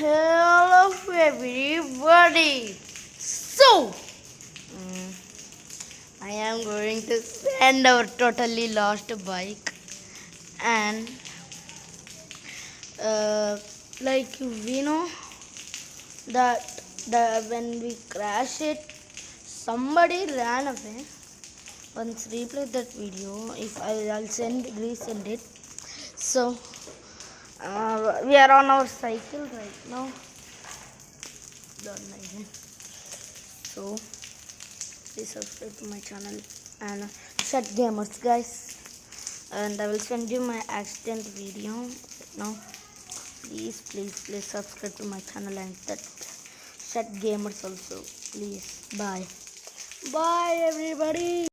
Hello everybody. So I am going to send our totally lost bike and uh, like we know that when we crash it somebody ran away. Once replay that video if I'll resend it. So we are on our cycle right now. Don't like it. So please subscribe to my channel and Shut Gamers guys, and I will send you my accident video now. Please subscribe to my channel and that Shut Gamers also, please. Bye everybody.